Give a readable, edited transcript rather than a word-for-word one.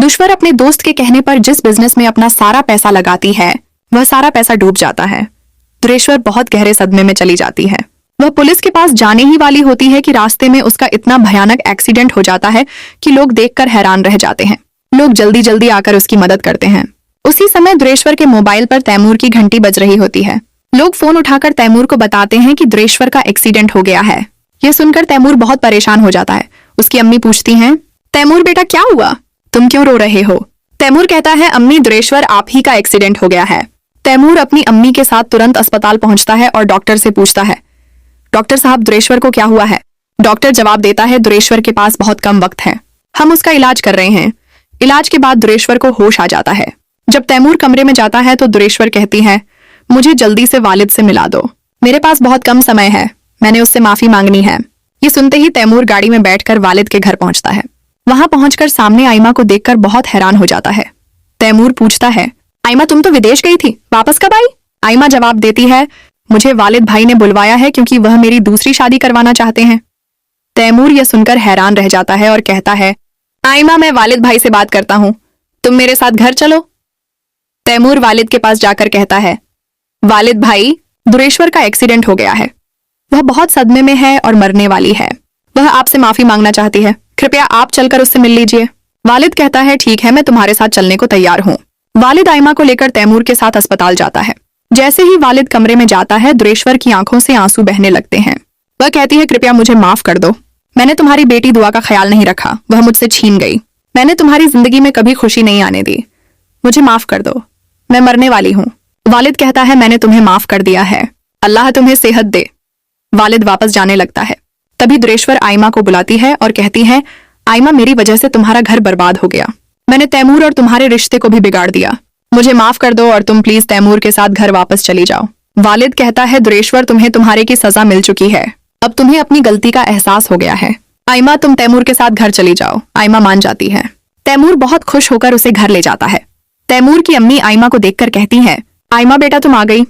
दुश्वर अपने दोस्त के कहने पर जिस बिजनेस में अपना सारा पैसा लगाती है वह सारा पैसा डूब जाता है। दुरेश्वर बहुत गहरे सदमे में चली जाती है। वह पुलिस के पास जाने ही वाली होती है कि रास्ते में उसका इतना भयानक एक्सीडेंट हो जाता है कि लोग देखकर हैरान रह जाते हैं। लोग जल्दी जल्दी आकर उसकी मदद करते हैं। उसी समय दुरेश्वर के मोबाइल पर तैमूर की घंटी बज रही होती है। लोग फोन उठाकर तैमूर को बताते हैं कि दुरेश्वर का एक्सीडेंट हो गया है। यह सुनकर तैमूर बहुत परेशान हो जाता है। उसकी अम्मी पूछती हैं, तैमूर बेटा क्या हुआ, तुम क्यों रो रहे हो? तैमूर कहता है, अम्मी दुरेश्वर आप ही का एक्सीडेंट हो गया है। तैमूर अपनी अम्मी के साथ तुरंत अस्पताल पहुंचता है और डॉक्टर से पूछता है, डॉक्टर साहब दुरेश्वर को क्या हुआ है? डॉक्टर जवाब देता है, दुरेश्वर के पास बहुत कम वक्त है, हम उसका इलाज कर रहे हैं। इलाज के बाद दुरेश्वर को होश आ जाता है। जब तैमूर कमरे में जाता है तो दुरेश्वर कहती है, मुझे जल्दी से वालिद से मिला दो, मेरे पास बहुत कम समय है, मैंने उससे माफी मांगनी है। ये सुनते ही तैमूर गाड़ी में बैठकर वालिद के घर पहुंचता है। वहां पहुंचकर सामने आइमा को देखकर बहुत हैरान हो जाता है। तैमूर पूछता है, आइमा तुम तो विदेश गई थी, वापस कब आई? आइमा जवाब देती है, मुझे वालिद भाई ने बुलवाया है क्योंकि वह मेरी दूसरी शादी करवाना चाहते हैं। तैमूर यह सुनकर हैरान रह जाता है और कहता है, आइमा मैं वालिद भाई से बात करता हूँ, तुम मेरे साथ घर चलो। तैमूर वालिद के पास जाकर कहता है, वालिद भाई दुरेश्वर का एक्सीडेंट हो गया है, वह बहुत सदमे में है और मरने वाली है, वह आपसे माफी मांगना चाहती है, कृपया आप चलकर उससे मिल लीजिए। वालिद कहता है, ठीक है मैं तुम्हारे साथ चलने को तैयार हूँ। वालिद आइमा को लेकर तैमूर के साथ अस्पताल जाता है। जैसे ही वालिद कमरे में जाता है दुरेश्वर की आंखों से आंसू बहने लगते हैं। वह कहती है, कृपया मुझे माफ कर दो, मैंने तुम्हारी बेटी दुआ का ख्याल नहीं रखा, वह मुझसे छीन गई, मैंने तुम्हारी जिंदगी में कभी खुशी नहीं आने दी, मुझे माफ कर दो, मैं मरने वाली हूँ। वालिद कहता है, मैंने तुम्हें माफ कर दिया है, अल्लाह तुम्हें सेहत दे। वालिद वापस जाने लगता है। तभी दुरेश्वर आइमा को बुलाती है और कहती है, आइमा मेरी वजह से तुम्हारा घर बर्बाद हो गया, मैंने तैमूर और तुम्हारे रिश्ते को भी बिगाड़ दिया, मुझे माफ कर दो और तुम प्लीज तैमूर के साथ घर वापस चली जाओ। वालिद कहता है, दुरेश्वर तुम्हें तुम्हारे की सजा मिल चुकी है, अब तुम्हें अपनी गलती का एहसास हो गया है, आइमा तुम तैमूर के साथ घर चली जाओ। आइमा मान जाती है। तैमूर बहुत खुश होकर उसे घर ले जाता है। तैमूर की अम्मी आइमा को देखकर कहती है, आइमा बेटा तुम आ गई,